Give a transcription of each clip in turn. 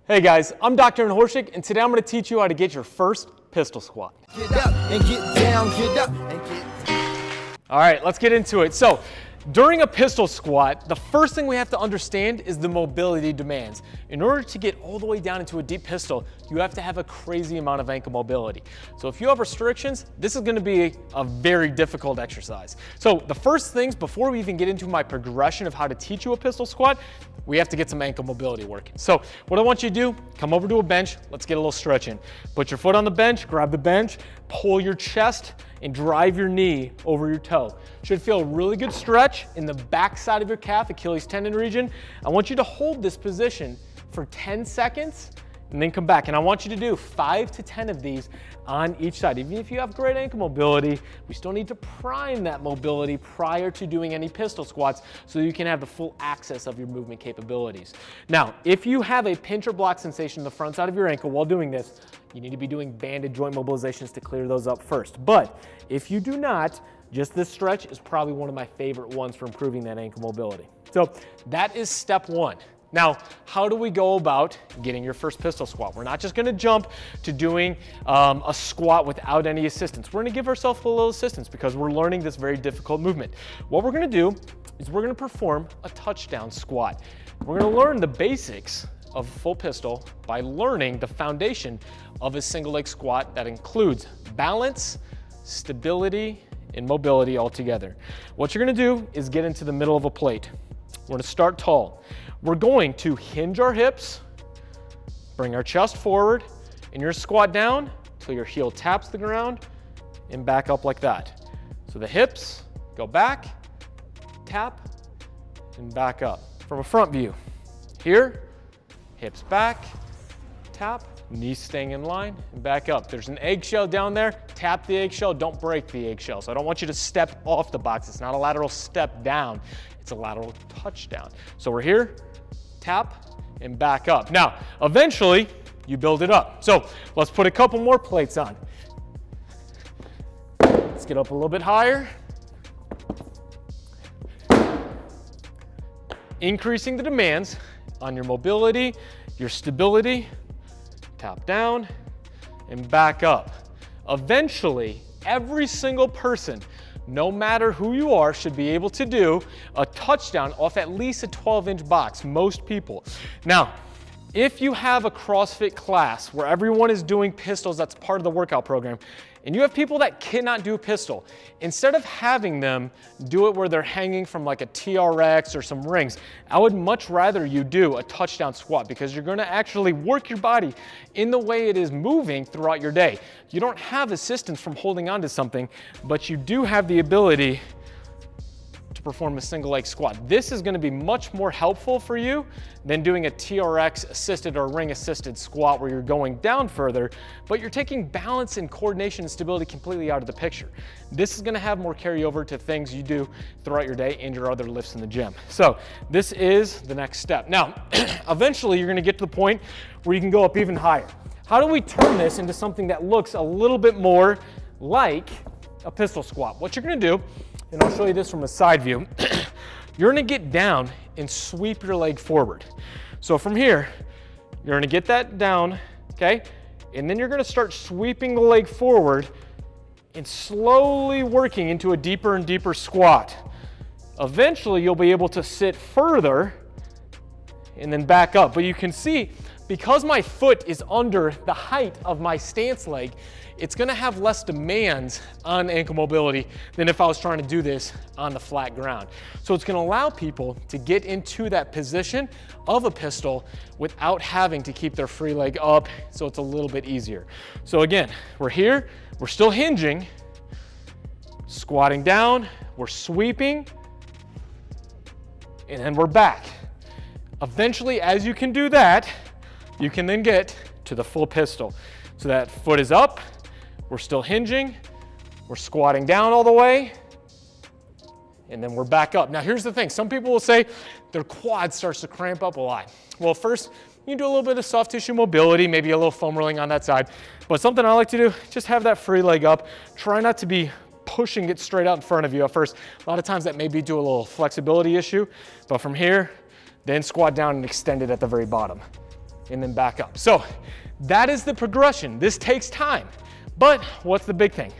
Hey guys, I'm Dr. Horshik, and today I'm going to teach you how to get your first pistol squat. Get up and get down, get up and get down. All right, let's get into it. So, during a pistol squat, the first thing we have to understand is the mobility demands. In order to get all the way down into a deep pistol, you have to have a crazy amount of ankle mobility. So if you have restrictions, this is going to be a very difficult exercise. So the first things, before we even get into my progression of how to teach you a pistol squat, we have to get some ankle mobility working. So what I want you to do, come over to a bench, let's get a little stretch in. Put your foot on the bench, grab the bench, pull your chest, and drive your knee over your toe. Should feel a really good stretch in the back side of your calf, Achilles tendon region. I want you to hold this position for 10 seconds and then come back. And I want you to do 5 to 10 of these on each side. Even if you have great ankle mobility, we still need to prime that mobility prior to doing any pistol squats so you can have the full access of your movement capabilities. Now, if you have a pinch or block sensation in the front side of your ankle while doing this, you need to be doing banded joint mobilizations to clear those up first. But if you do not, just this stretch is probably one of my favorite ones for improving that ankle mobility. So that is step one. Now, how do we go about getting your first pistol squat? We're not just gonna jump to doing a squat without any assistance. We're gonna give ourselves a little assistance because we're learning this very difficult movement. What we're gonna do is we're gonna perform a touchdown squat. We're gonna learn the basics of full pistol by learning the foundation of a single leg squat that includes balance, stability, and mobility all together. What you're gonna do is get into the middle of a plate. We're gonna start tall. We're going to hinge our hips, bring our chest forward, and you're squat down till your heel taps the ground and back up like that. So the hips go back, tap, and back up. From a front view, here, hips back, tap, knees staying in line, and back up. There's an eggshell down there, tap the eggshell, don't break the eggshell. So I don't want you to step off the box. It's not a lateral step down, it's a lateral touchdown. So we're here, tap, and back up. Now, eventually, you build it up. So let's put a couple more plates on. Let's get up a little bit higher. Increasing the demands on your mobility, your stability, tap down, and back up. Eventually, every single person, no matter who you are, should be able to do a touchdown off at least a 12-inch box, most people. Now, if you have a CrossFit class where everyone is doing pistols, that's part of the workout program, and you have people that cannot do pistol, instead of having them do it where they're hanging from like a TRX or some rings, I would much rather you do a touchdown squat because you're gonna actually work your body in the way it is moving throughout your day. You don't have assistance from holding onto something, but you do have the ability to perform a single leg squat. This is gonna be much more helpful for you than doing a TRX assisted or ring assisted squat where you're going down further, but you're taking balance and coordination and stability completely out of the picture. This is gonna have more carryover to things you do throughout your day and your other lifts in the gym. So this is the next step. Now, eventually you're gonna get to the point where you can go up even higher. How do we turn this into something that looks a little bit more like a pistol squat? What you're gonna do, and I'll show you this from a side view, you're gonna get down and sweep your leg forward. So from here, you're gonna get that down, okay? And then you're gonna start sweeping the leg forward and slowly working into a deeper and deeper squat. Eventually, you'll be able to sit further and then back up. But you can see, because my foot is under the height of my stance leg, it's gonna have less demands on ankle mobility than if I was trying to do this on the flat ground. So it's gonna allow people to get into that position of a pistol without having to keep their free leg up, so it's a little bit easier. So again, we're here, we're still hinging, squatting down, we're sweeping, and then we're back. Eventually, as you can do that, you can then get to the full pistol. So that foot is up, we're still hinging, we're squatting down all the way, and then we're back up. Now here's the thing, some people will say their quad starts to cramp up a lot. Well, first, you can do a little bit of soft tissue mobility, maybe a little foam rolling on that side, but something I like to do, just have that free leg up. Try not to be pushing it straight out in front of you at first. A lot of times that may be due to a little flexibility issue, but from here, then squat down and extend it at the very bottom. and then back up. So that is the progression. This takes time. But what's the big thing?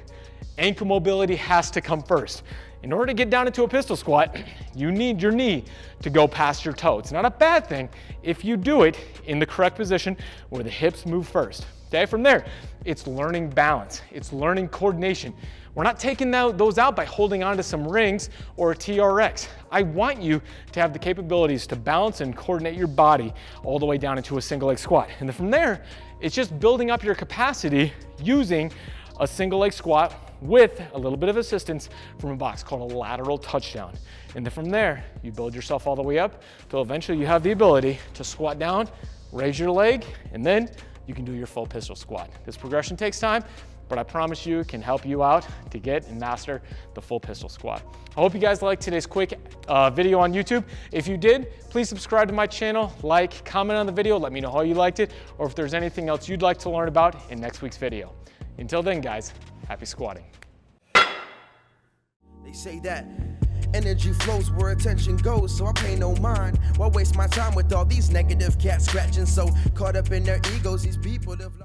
Ankle mobility has to come first. In order to get down into a pistol squat, you need your knee to go past your toe. It's not a bad thing if you do it in the correct position where the hips move first. Okay, from there, it's learning balance. It's learning coordination. We're not taking those out by holding on to some rings or a TRX. I want you to have the capabilities to balance and coordinate your body all the way down into a single leg squat. And then from there, it's just building up your capacity using a single leg squat with a little bit of assistance from a box called a lateral touchdown. And then from there, you build yourself all the way up till eventually you have the ability to squat down, raise your leg, and then you can do your full pistol squat. This progression takes time, but I promise you it can help you out to get and master the full pistol squat. I hope you guys liked today's quick video on YouTube. If you did, please subscribe to my channel, like, comment on the video, let me know how you liked it, or if there's anything else you'd like to learn about in next week's video. Until then, guys, happy squatting. They say that energy flows where attention goes, so I pay no mind. Why waste my time with all these negative cats scratching? So caught up in their egos, these people have lost.